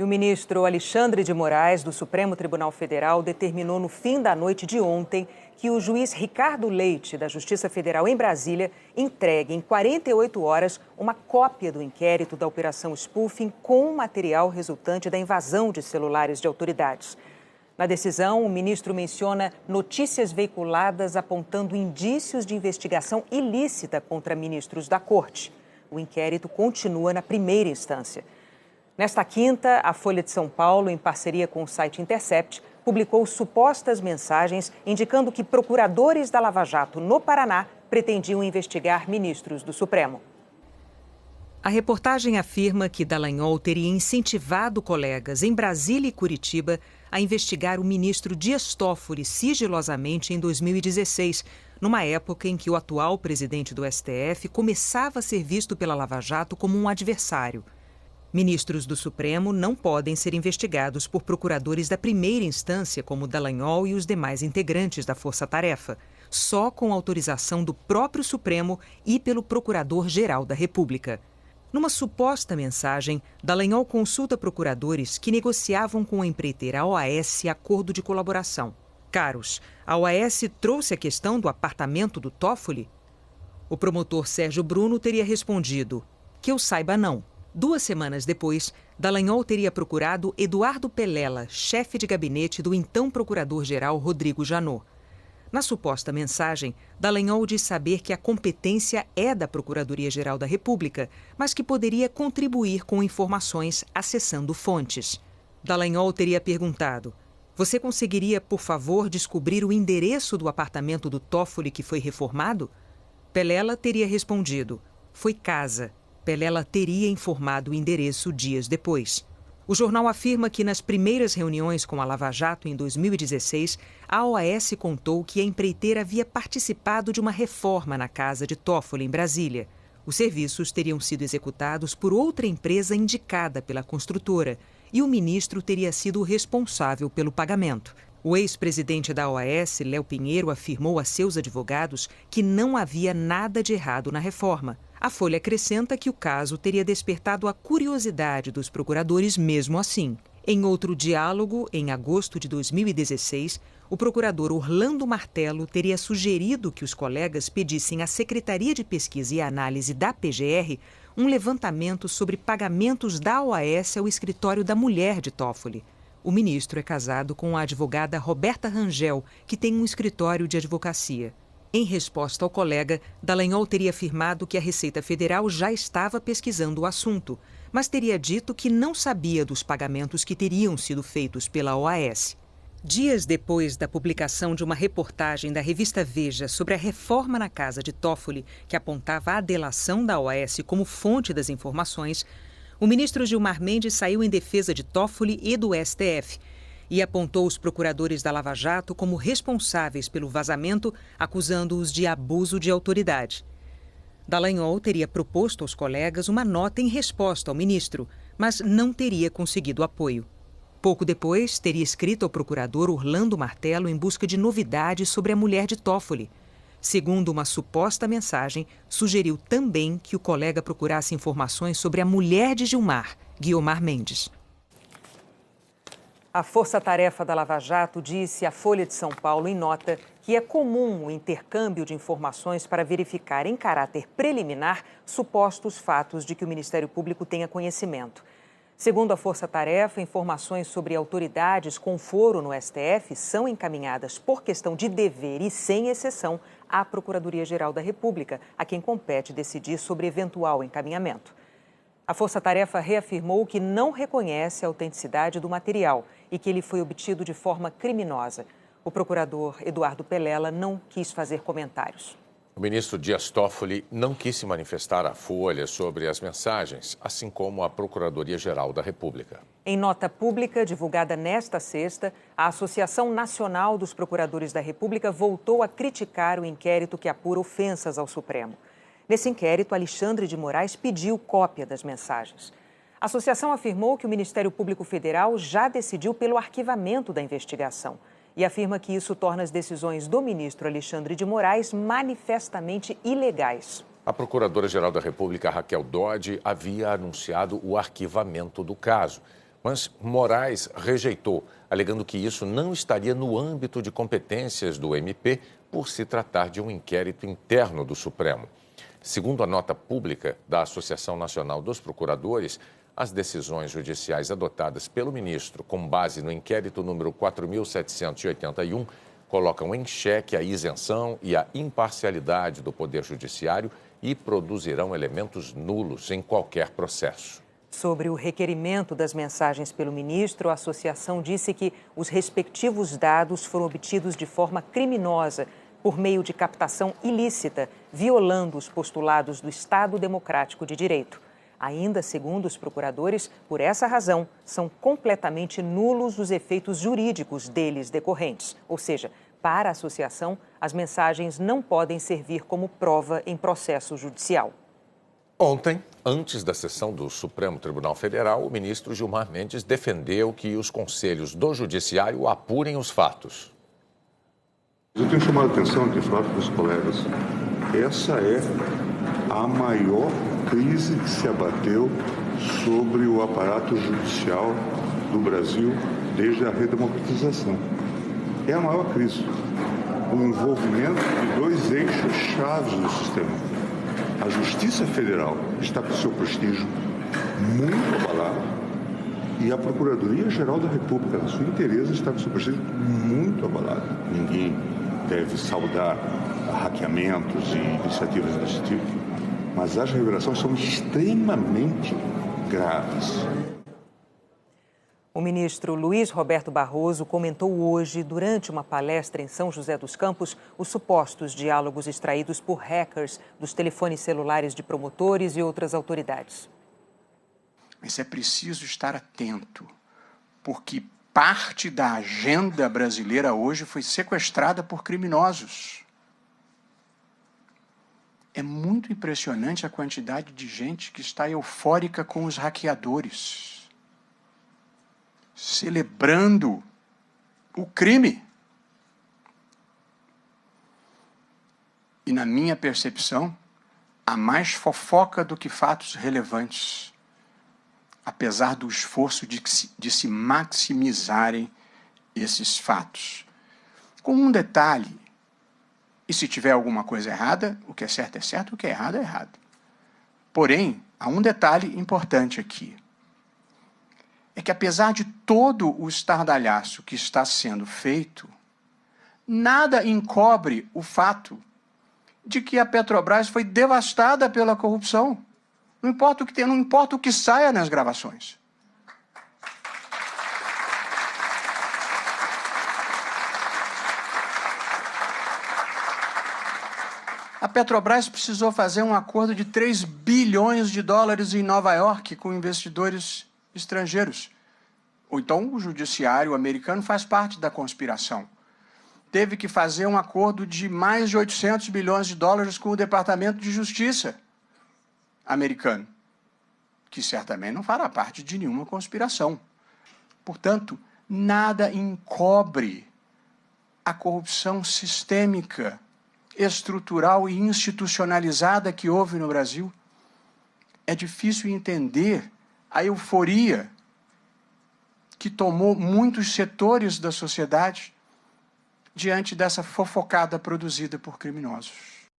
E o ministro Alexandre de Moraes, do Supremo Tribunal Federal, determinou no fim da noite de ontem que o juiz Ricardo Leite, da Justiça Federal em Brasília, entregue em 48 horas uma cópia do inquérito da Operação Spoofing com o material resultante da invasão de celulares de autoridades. Na decisão, o ministro menciona notícias veiculadas apontando indícios de investigação ilícita contra ministros da Corte. O inquérito continua na primeira instância. Nesta quinta, a Folha de São Paulo, em parceria com o site Intercept, publicou supostas mensagens indicando que procuradores da Lava Jato no Paraná pretendiam investigar ministros do Supremo. A reportagem afirma que Dallagnol teria incentivado colegas em Brasília e Curitiba a investigar o ministro Dias Toffoli sigilosamente em 2016, numa época em que o atual presidente do STF começava a ser visto pela Lava Jato como um adversário. Ministros do Supremo não podem ser investigados por procuradores da primeira instância, como Dallagnol e os demais integrantes da Força Tarefa, só com autorização do próprio Supremo e pelo Procurador-Geral da República. Numa suposta mensagem, Dallagnol consulta procuradores que negociavam com a empreiteira OAS acordo de colaboração. Caros, a OAS trouxe a questão do apartamento do Toffoli? O promotor Sérgio Bruno teria respondido: que eu saiba, não. 2 semanas depois, Dallagnol teria procurado Eduardo Pelela, chefe de gabinete do então procurador-geral Rodrigo Janot. Na suposta mensagem, Dallagnol diz saber que a competência é da Procuradoria-Geral da República, mas que poderia contribuir com informações acessando fontes. Dallagnol teria perguntado: você conseguiria, por favor, descobrir o endereço do apartamento do Toffoli que foi reformado? Pelela teria respondido: foi casa. Pelela teria informado o endereço dias depois. O jornal afirma que nas primeiras reuniões com a Lava Jato em 2016, a OAS contou que a empreiteira havia participado de uma reforma na casa de Toffoli, em Brasília. Os serviços teriam sido executados por outra empresa indicada pela construtora e o ministro teria sido o responsável pelo pagamento. O ex-presidente da OAS, Léo Pinheiro, afirmou a seus advogados que não havia nada de errado na reforma. A Folha acrescenta que o caso teria despertado a curiosidade dos procuradores mesmo assim. Em outro diálogo, em agosto de 2016, o procurador Orlando Martello teria sugerido que os colegas pedissem à Secretaria de Pesquisa e Análise da PGR um levantamento sobre pagamentos da OAS ao escritório da mulher de Toffoli. O ministro é casado com a advogada Roberta Rangel, que tem um escritório de advocacia. Em resposta ao colega, Dallagnol teria afirmado que a Receita Federal já estava pesquisando o assunto, mas teria dito que não sabia dos pagamentos que teriam sido feitos pela OAS. Dias depois da publicação de uma reportagem da revista Veja sobre a reforma na casa de Toffoli, que apontava a delação da OAS como fonte das informações, o ministro Gilmar Mendes saiu em defesa de Toffoli e do STF e apontou os procuradores da Lava Jato como responsáveis pelo vazamento, acusando-os de abuso de autoridade. Dallagnol teria proposto aos colegas uma nota em resposta ao ministro, mas não teria conseguido apoio. Pouco depois, teria escrito ao procurador Orlando Martello em busca de novidades sobre a mulher de Toffoli. Segundo uma suposta mensagem, sugeriu também que o colega procurasse informações sobre a mulher de Gilmar, Guiomar Mendes. A Força-Tarefa da Lava Jato disse à Folha de São Paulo, em nota, que é comum o intercâmbio de informações para verificar em caráter preliminar supostos fatos de que o Ministério Público tenha conhecimento. Segundo a Força-Tarefa, informações sobre autoridades com foro no STF são encaminhadas por questão de dever e sem exceção à Procuradoria-Geral da República, a quem compete decidir sobre eventual encaminhamento. A Força-Tarefa reafirmou que não reconhece a autenticidade do material e que ele foi obtido de forma criminosa. O procurador Eduardo Pelela não quis fazer comentários. O ministro Dias Toffoli não quis se manifestar à Folha sobre as mensagens, assim como a Procuradoria-Geral da República. Em nota pública divulgada nesta sexta, a Associação Nacional dos Procuradores da República voltou a criticar o inquérito que apura ofensas ao Supremo. Nesse inquérito, Alexandre de Moraes pediu cópia das mensagens. A associação afirmou que o Ministério Público Federal já decidiu pelo arquivamento da investigação e afirma que isso torna as decisões do ministro Alexandre de Moraes manifestamente ilegais. A Procuradora-Geral da República, Raquel Dodge, havia anunciado o arquivamento do caso, Mas Moraes rejeitou, alegando que isso não estaria no âmbito de competências do MP por se tratar de um inquérito interno do Supremo. Segundo a nota pública da Associação Nacional dos Procuradores, as decisões judiciais adotadas pelo ministro com base no inquérito número 4.781 colocam em xeque a isenção e a imparcialidade do Poder Judiciário e produzirão elementos nulos em qualquer processo. Sobre o requerimento das mensagens pelo ministro, a associação disse que os respectivos dados foram obtidos de forma criminosa, por meio de captação ilícita, violando os postulados do Estado Democrático de Direito. Ainda, segundo os procuradores, por essa razão, são completamente nulos os efeitos jurídicos deles decorrentes. Ou seja, para a associação, as mensagens não podem servir como prova em processo judicial. Ontem, antes da sessão do Supremo Tribunal Federal, o ministro Gilmar Mendes defendeu que os conselhos do Judiciário apurem os fatos. Eu tenho chamado a atenção aqui, falar para os colegas, essa é a maior crise que se abateu sobre o aparato judicial do Brasil desde a redemocratização. É a maior crise. O envolvimento de dois eixos chaves do sistema. A Justiça Federal está com seu prestígio muito abalado e a Procuradoria-Geral da República, na sua inteireza, está com seu prestígio muito abalado. Ninguém deve saudar hackeamentos e iniciativas desse tipo, mas as revelações são extremamente graves. O ministro Luiz Roberto Barroso comentou hoje, durante uma palestra em São José dos Campos, os supostos diálogos extraídos por hackers dos telefones celulares de promotores e outras autoridades. Mas é preciso estar atento, porque parte da agenda brasileira hoje foi sequestrada por criminosos. É muito impressionante a quantidade de gente que está eufórica com os hackeadores, celebrando o crime. E, na minha percepção, há mais fofoca do que fatos relevantes, apesar do esforço de se maximizarem esses fatos. Com um detalhe: e se tiver alguma coisa errada, o que é certo, o que é errado. Porém, há um detalhe importante aqui. É que, apesar de todo o estardalhaço que está sendo feito, nada encobre o fato de que a Petrobras foi devastada pela corrupção. Não importa o que tenha, não importa o que saia nas gravações. A Petrobras precisou fazer um acordo de 3 bilhões de dólares em Nova York com investidores estrangeiros. Ou então o judiciário americano faz parte da conspiração. Teve que fazer um acordo de mais de 800 bilhões de dólares com o Departamento de Justiça americano, que certamente não fará parte de nenhuma conspiração. Portanto, nada encobre a corrupção sistêmica, estrutural e institucionalizada que houve no Brasil. É difícil entender a euforia que tomou muitos setores da sociedade diante dessa fofocada produzida por criminosos.